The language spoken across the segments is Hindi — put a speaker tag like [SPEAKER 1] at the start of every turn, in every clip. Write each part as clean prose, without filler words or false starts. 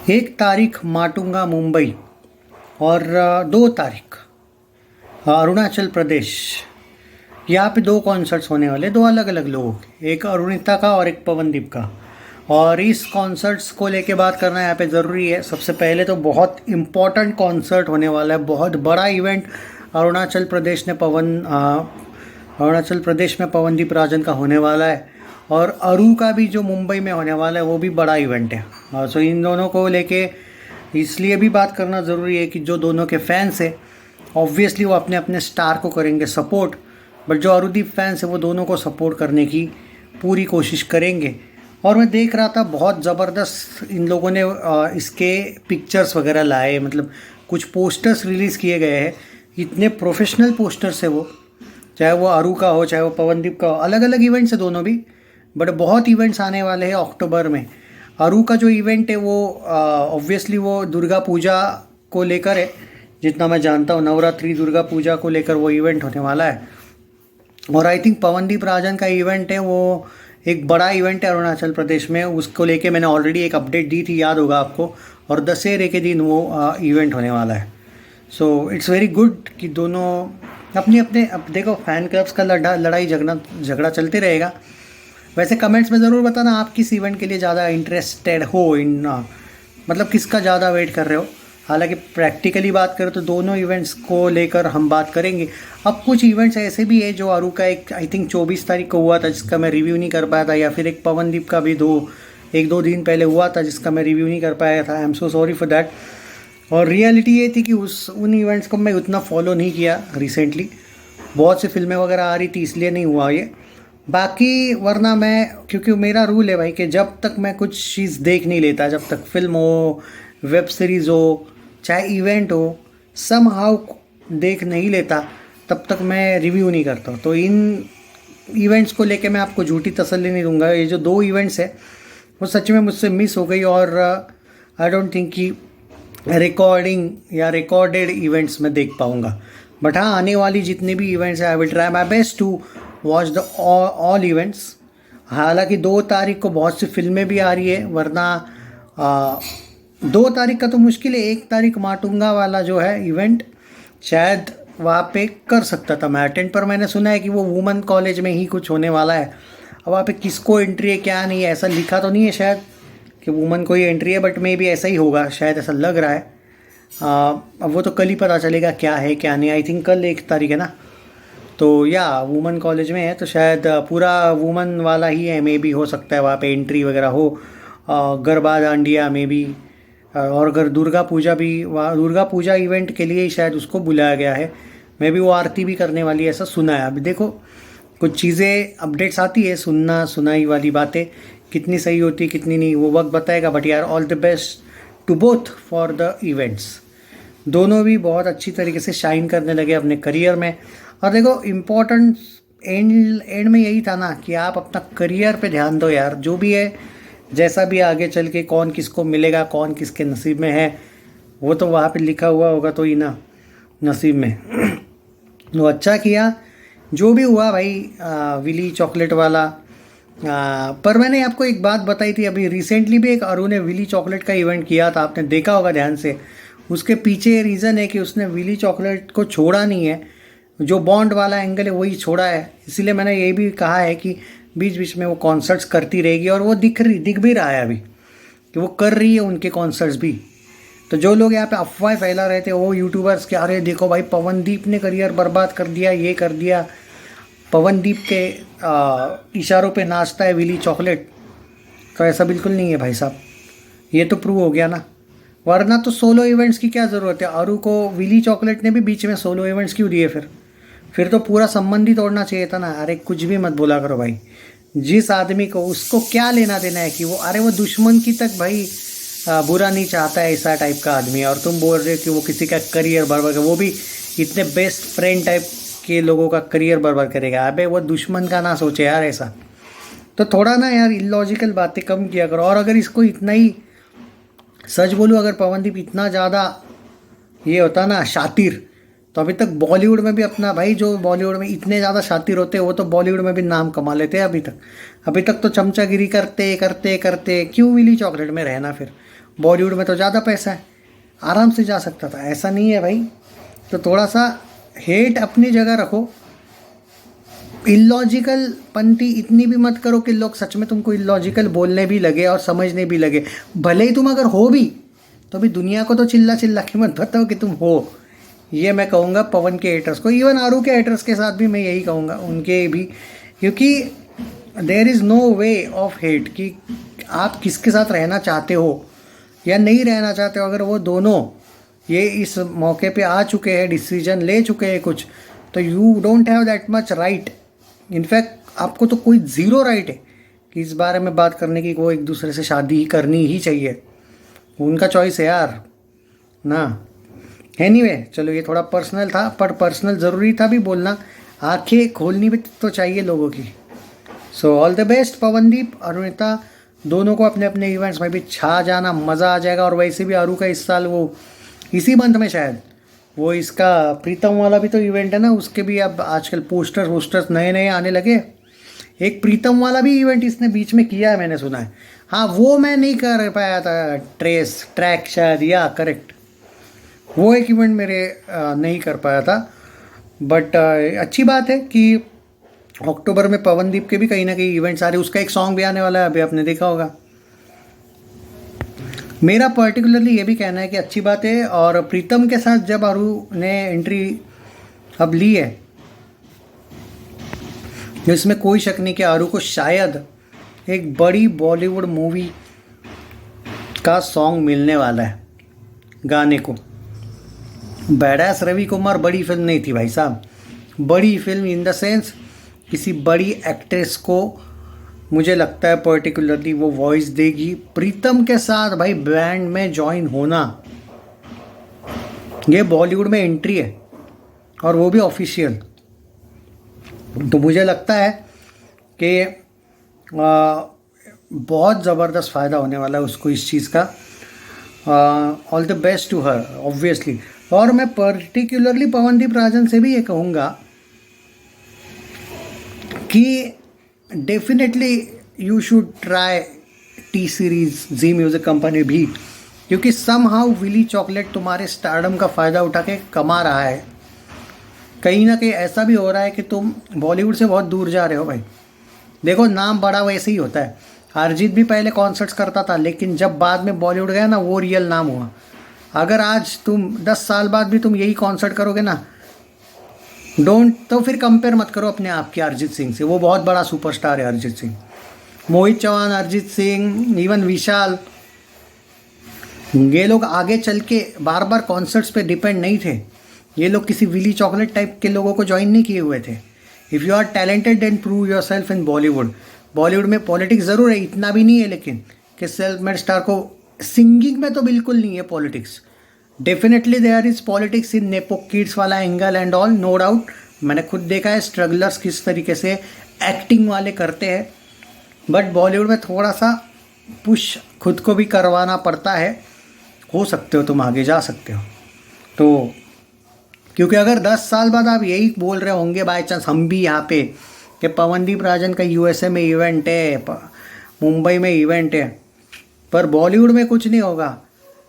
[SPEAKER 1] 1 तारीख माटुंगा मुंबई और 2 तारीख अरुणाचल प्रदेश। यहाँ पे 2 कॉन्सर्ट्स होने वाले, 2 अलग अलग लोगों के, एक अरुणिता का और एक पवनदीप का। और इस कॉन्सर्ट्स को लेके बात करना यहाँ पे ज़रूरी है। सबसे पहले तो बहुत इम्पॉर्टेंट कॉन्सर्ट होने वाला है, बहुत बड़ा इवेंट अरुणाचल प्रदेश में पवनदीप राजन का होने वाला है। और अरू का भी जो मुंबई में होने वाला है वो भी बड़ा इवेंट है। सो इन दोनों को लेके इसलिए भी बात करना ज़रूरी है कि जो दोनों के फैंस हैं ऑब्वियसली वो अपने अपने स्टार को करेंगे सपोर्ट, बट जो अरुदीप फैंस है वो दोनों को सपोर्ट करने की पूरी कोशिश करेंगे। और मैं देख रहा था बहुत ज़बरदस्त इन लोगों ने इसके पिक्चर्स वगैरह लाए, मतलब कुछ पोस्टर्स रिलीज़ किए गए हैं। इतने प्रोफेशनल पोस्टर्स है वो, चाहे वो अरू का हो चाहे वो पवनदीप का हो। अलग अलग इवेंट्स है दोनों भी, बट बहुत इवेंट्स आने वाले हैं अक्टूबर में। अरू का जो इवेंट है वो ऑब्वियसली वो दुर्गा पूजा को लेकर है, जितना मैं जानता हूँ नवरात्रि दुर्गा पूजा को लेकर वो इवेंट होने वाला है। और आई थिंक पवनदीप राजन का इवेंट है वो एक बड़ा इवेंट है अरुणाचल प्रदेश में, उसको लेके मैंने ऑलरेडी एक अपडेट दी थी, याद होगा आपको। और दशहरे के दिन वो इवेंट होने वाला है। सो इट्स वेरी गुड कि दोनों अपने अपने, अब देखो फैन क्लब्स का लड़ाई झगड़ा चलते रहेगा। वैसे कमेंट्स में ज़रूर बताना आप किस इवेंट के लिए ज़्यादा इंटरेस्टेड हो, मतलब किसका ज़्यादा वेट कर रहे हो। हालांकि प्रैक्टिकली बात करें तो दोनों इवेंट्स को लेकर हम बात करेंगे। अब कुछ इवेंट्स ऐसे भी है जो अरू का एक आई थिंक 24 तारीख को हुआ था जिसका मैं रिव्यू नहीं कर पाया था, या फिर एक पवनदीप का भी 1-2 दिन पहले हुआ था जिसका मैं रिव्यू नहीं कर पाया था। I am so sorry for that. और रियलिटी ये थी कि उन इवेंट्स को मैं उतना फॉलो नहीं किया रिसेंटली, बहुत सी फिल्में वगैरह आ रही थी इसलिए नहीं हुआ ये। बाकी वरना मैं, क्योंकि मेरा रूल है भाई कि जब तक मैं कुछ चीज़ देख नहीं लेता, जब तक फिल्म हो, वेब सीरीज़ हो, चाहे इवेंट हो, सम हाउ देख नहीं लेता तब तक मैं रिव्यू नहीं करता। तो इन इवेंट्स को लेके मैं आपको झूठी तसल्ली नहीं दूंगा। ये जो 2 इवेंट्स है वो सच में मुझसे मिस हो गई, और आई डोंट थिंक कि रिकॉर्डिंग या रिकॉर्डेड इवेंट्स में देख पाऊँगा। बट हाँ, आने वाली जितने भी इवेंट्स हैं I will try my best to watch the all events. हालांकि 2 तारीख को बहुत सी फिल्में भी आ रही है, वरना 2 तारीख का तो मुश्किल है। 1 तारीख माटुंगा वाला जो है इवेंट शायद वहाँ पे कर सकता था मैं अटेंड, पर मैंने सुना है कि वो वुमेन कॉलेज में ही कुछ होने वाला है। अब वहाँ पे किसको एंट्री है क्या नहीं है ऐसा लिखा तो नहीं है शायद कि वुमेन को ही एंट्री है, बट मे भी ऐसा ही होगा, शायद ऐसा लग रहा है। अब वो तो कल ही पता चलेगा क्या है क्या नहीं। आई थिंक कल 1 तारीख है ना, तो या वुमेन कॉलेज में है तो शायद पूरा वुमेन वाला ही है, मे भी हो सकता है वहाँ पे एंट्री वगैरह हो। गरबा दांडिया में भी, और अगर दुर्गा पूजा इवेंट के लिए ही शायद उसको बुलाया गया है। मे भी वो आरती भी करने वाली है ऐसा सुना है। अभी देखो कुछ चीज़ें अपडेट्स आती है, सुनाई वाली बातें कितनी सही होती है कितनी नहीं वो वक्त बताएगा। बट यार all the best to both for the events. दोनों भी बहुत अच्छी तरीके से शाइन करने लगे अपने करियर में। और देखो इम्पोर्टेंट एंड में यही था ना कि आप अपना करियर पे ध्यान दो यार, जो भी है जैसा भी आगे चल के कौन किसको मिलेगा, कौन किसके नसीब में है, वो तो वहाँ पे लिखा हुआ होगा तो ही ना नसीब में। तो अच्छा किया जो भी हुआ भाई, विली चॉकलेट वाला। पर मैंने आपको एक बात बताई थी अभी रिसेंटली भी, एक अरू ने विली चॉकलेट का इवेंट किया था, आपने देखा होगा ध्यान से। उसके पीछे रीज़न है कि उसने विली चॉकलेट को छोड़ा नहीं है, जो बॉन्ड वाला एंगल है वही छोड़ा है। इसीलिए मैंने ये भी कहा है कि बीच बीच में वो कॉन्सर्ट्स करती रहेगी, और वो दिख भी रहा है अभी कि वो कर रही है उनके कॉन्सर्ट्स भी। तो जो लोग यहाँ पे अफवाहें फैला रहे थे वो यूट्यूबर्स के, अरे देखो भाई पवनदीप ने करियर बर्बाद कर दिया, ये कर दिया, पवनदीप के इशारों पे नाचता है विली चॉकलेट, तो ऐसा बिल्कुल नहीं है भाई साहब। ये तो प्रूव हो गया ना, वरना तो सोलो इवेंट्स की क्या ज़रूरत है। अरू को विली चॉकलेट ने भी बीच में सोलो इवेंट्स क्यों दिए फिर तो पूरा संबंध ही तोड़ना चाहिए था ना। अरे कुछ भी मत बोला करो भाई, जिस आदमी को उसको क्या लेना देना है कि वो, अरे वो दुश्मन की तक भाई बुरा नहीं चाहता है ऐसा टाइप का आदमी है, और तुम बोल रहे हो कि वो किसी का करियर बर्बाद कर, वो भी इतने बेस्ट फ्रेंड टाइप के लोगों का करियर बर्बाद करेगा। अबे वो दुश्मन का ना सोचे यार ऐसा। तो थोड़ा ना यार इलॉजिकल बातें कम किया करो। और अगर इसको इतना ही सच बोलूँ, अगर पवनदीप इतना ज़्यादा ये होता ना शातिर, तो अभी तक बॉलीवुड में भी अपना भाई, जो बॉलीवुड में इतने ज़्यादा शातिर होते हैं वो तो बॉलीवुड में भी नाम कमा लेते हैं। अभी तक तो चमचागिरी करते करते करते क्यों विली चॉकलेट में रहना फिर। बॉलीवुड में तो ज़्यादा पैसा है, आराम से जा सकता था, ऐसा नहीं है भाई। तो थोड़ा सा हेट अपनी जगह रखो, इलॉजिकल पंती इतनी भी मत करो कि लोग सच में तुमको इलॉजिकल बोलने भी लगे और समझने भी लगे। भले ही तुम अगर हो भी, तो भी दुनिया को तो चिल्ला चिल्ला के मत बताओ कि तुम हो। ये मैं कहूँगा पवन के हेटर्स को, इवन आरू के हेटर्स के साथ भी मैं यही कहूँगा, उनके भी, क्योंकि there is no way of hate कि आप किसके साथ रहना चाहते हो या नहीं रहना चाहते हो। अगर वो दोनों ये इस मौके पे आ चुके हैं, डिसीजन ले चुके हैं कुछ, तो you don't have that much right. In fact आपको तो कोई ज़ीरो राइट है कि इस बारे में बात करने की, वो एक दूसरे से शादी करनी ही चाहिए, उनका चॉइस है यार ना। एनीवे चलो, ये थोड़ा पर्सनल था, पर पर्सनल ज़रूरी था भी बोलना, आंखें खोलनी भी तो चाहिए लोगों की। So all the best Pawandeep, Arunita दोनों को अपने अपने इवेंट्स में भी छा जाना, मज़ा आ जाएगा। और वैसे भी आरू का इस साल वो इसी मंथ में शायद वो इसका प्रीतम वाला भी तो इवेंट है ना, उसके भी अब आजकल पोस्टर्स नए नए आने लगे। एक प्रीतम वाला भी इवेंट इसने बीच में किया है, मैंने सुना है। हाँ, वो मैं नहीं कर पाया था, ट्रैक शायद, या करेक्ट, वो एक इवेंट मेरे नहीं कर पाया था। बट अच्छी बात है कि अक्टूबर में पवनदीप के भी कहीं ना कहीं इवेंट्स आ रहे, उसका एक सॉन्ग भी आने वाला है, अभी आपने देखा होगा। मेरा पर्टिकुलरली ये भी कहना है कि अच्छी बात है। और प्रीतम के साथ जब आरू ने एंट्री अब ली है, तो इसमें कोई शक नहीं कि आरू को शायद एक बड़ी बॉलीवुड मूवी का सॉन्ग मिलने वाला है गाने को। बैडास रवि कुमार बड़ी फिल्म नहीं थी भाई साहब, बड़ी फिल्म इन द सेंस किसी बड़ी एक्ट्रेस को मुझे लगता है पर्टिकुलरली वो वॉइस देगी। प्रीतम के साथ भाई बैंड में ज्वाइन होना, ये बॉलीवुड में एंट्री है और वो भी ऑफिशियल, तो मुझे लगता है कि बहुत ज़बरदस्त फ़ायदा होने वाला है उसको इस चीज़ का। All the best to her obviously. और मैं पर्टिकुलरली पवनदीप राजन से भी ये कहूँगा कि definitely you should try T Series, Zee music company भी, क्योंकि सम हाउ विली चॉकलेट तुम्हारे स्टारडम का फ़ायदा उठा के कमा रहा है। कहीं ना कहीं ऐसा भी हो रहा है कि तुम बॉलीवुड से बहुत दूर जा रहे हो भाई। देखो, नाम बड़ा वैसे ही होता है। अरिजीत भी पहले कॉन्सर्ट्स करता था, लेकिन जब बाद में बॉलीवुड गया ना, वो रियल नाम हुआ। अगर आज तुम 10 साल बाद भी तुम यही कॉन्सर्ट करोगे ना, तो फिर कंपेयर मत करो अपने आप की अरिजीत सिंह से, वो बहुत बड़ा सुपरस्टार है अरिजीत सिंह। मोहित चौहान, अरिजीत सिंह, इवन विशाल, ये लोग आगे चल के बार बार कॉन्सर्ट्स पे डिपेंड नहीं थे। ये लोग किसी विली चॉकलेट टाइप के लोगों को ज्वाइन नहीं किए हुए थे। If you are talented then prove your self in Bollywood. Bollywood में पॉलिटिक्स ज़रूर है, इतना भी नहीं है, लेकिन कि सेल्फ मेड स्टार को सिंगिंग में तो बिल्कुल नहीं है politics. Definitely there is politics in nepo kids वाला angle and all, no doubt. मैंने खुद देखा है स्ट्रगलर्स किस तरीके से एक्टिंग वाले करते हैं, बट बॉलीवुड में थोड़ा सा पुश खुद को भी करवाना पड़ता है। हो सकते हो तुम आगे जा सकते हो तो, क्योंकि अगर 10 साल बाद आप यही बोल रहे होंगे बाय चांस हम भी यहाँ पे कि पवनदीप राजन का यूएसए में इवेंट है, मुंबई में इवेंट है, पर बॉलीवुड में कुछ नहीं होगा,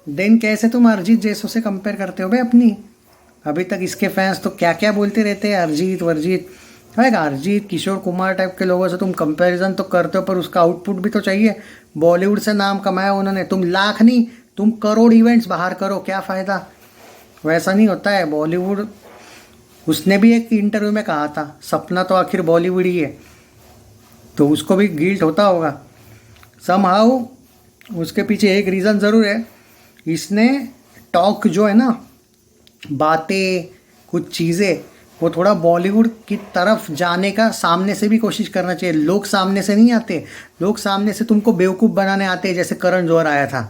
[SPEAKER 1] देन कैसे तुम अरिजीत जैसों से कंपेयर करते हो भाई अपनी। अभी तक इसके फैंस तो क्या क्या बोलते रहते हैं, अरिजीत वर्जीत। है अरिजीत, किशोर कुमार टाइप के लोगों से तुम कंपैरिजन तो करते हो, पर उसका आउटपुट भी तो चाहिए। बॉलीवुड से नाम कमाया उन्होंने, तुम लाख नहीं तुम करोड़ इवेंट्स बाहर करो, क्या फ़ायदा। वैसा नहीं होता है बॉलीवुड। उसने भी एक इंटरव्यू में कहा था, सपना तो आखिर बॉलीवुड ही है, तो उसको भी गिल्ट होता होगा समहाउ। उसके पीछे एक रीज़न ज़रूर है, इसने टॉक जो है ना, बातें, कुछ चीज़ें, वो थोड़ा बॉलीवुड की तरफ जाने का सामने से भी कोशिश करना चाहिए। लोग सामने से नहीं आते, लोग सामने से तुमको बेवकूफ़ बनाने आते हैं, जैसे करण जौहर आया था।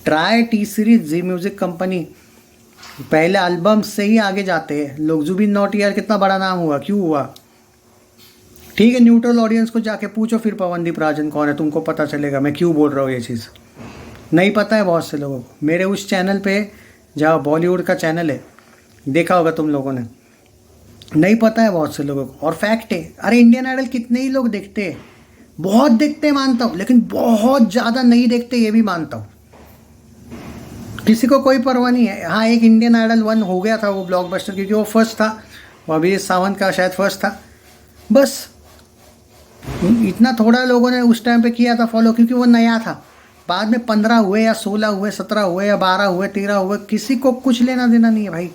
[SPEAKER 1] ट्राई टी सीरीज, जी म्यूज़िक कंपनी, पहले एल्बम से ही आगे जाते हैं लोग। जुबिन नौटियाल कितना बड़ा नाम हुआ, क्यों हुआ? ठीक है, न्यूट्रल ऑडियंस को जाके पूछो फिर पवनदीप राजन कौन है, तुमको पता चलेगा मैं क्यों बोल रहा हूँ ये चीज़। नहीं पता है बहुत से लोगों को। मेरे उस चैनल पे, जहाँ बॉलीवुड का चैनल है, देखा होगा तुम लोगों ने, नहीं पता है बहुत से लोगों को। और फैक्ट है, अरे इंडियन आइडल कितने ही लोग देखते हैं, बहुत देखते हैं मानता हूँ, लेकिन बहुत ज़्यादा नहीं देखते ये भी मानता हूँ। किसी को कोई परवाह नहीं है। हाँ, एक इंडियन आइडल 1 हो गया था वो ब्लॉकबस्टर, क्योंकि वो फर्स्ट था, वो अभी सावंत का शायद फर्स्ट था। बस इतना थोड़ा लोगों ने उस टाइम पे किया था फॉलो, क्योंकि वो नया था। बाद में 15 हुए या 16 हुए, 17 हुए या 12 हुए, 13 हुए, किसी को कुछ लेना देना नहीं है भाई।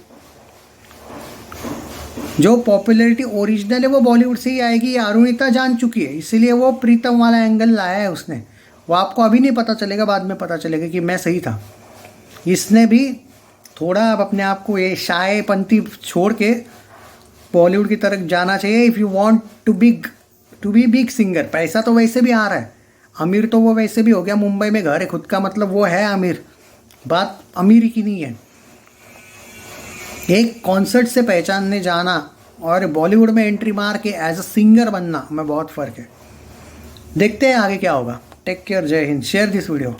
[SPEAKER 1] जो पॉपुलैरिटी ओरिजिनल है वो बॉलीवुड से ही आएगी, ये अरुणिता जान चुकी है, इसीलिए वो प्रीतम वाला एंगल लाया है उसने। वो आपको अभी नहीं पता चलेगा, बाद में पता चलेगा कि मैं सही था। इसने भी थोड़ा अब अपने आप को ये शायपंती छोड़ के बॉलीवुड की तरफ जाना चाहिए। If you want to be big singer. पैसा तो वैसे भी आ रहा है, अमीर तो वो वैसे भी हो गया, मुंबई में घर है खुद का, मतलब वो है अमीर। बात अमीरी की नहीं है, एक कॉन्सर्ट से पहचानने जाना और बॉलीवुड में एंट्री मार के एज अ सिंगर बनना में बहुत फ़र्क है। देखते हैं आगे क्या होगा। टेक केयर, जय हिंद। Share this video.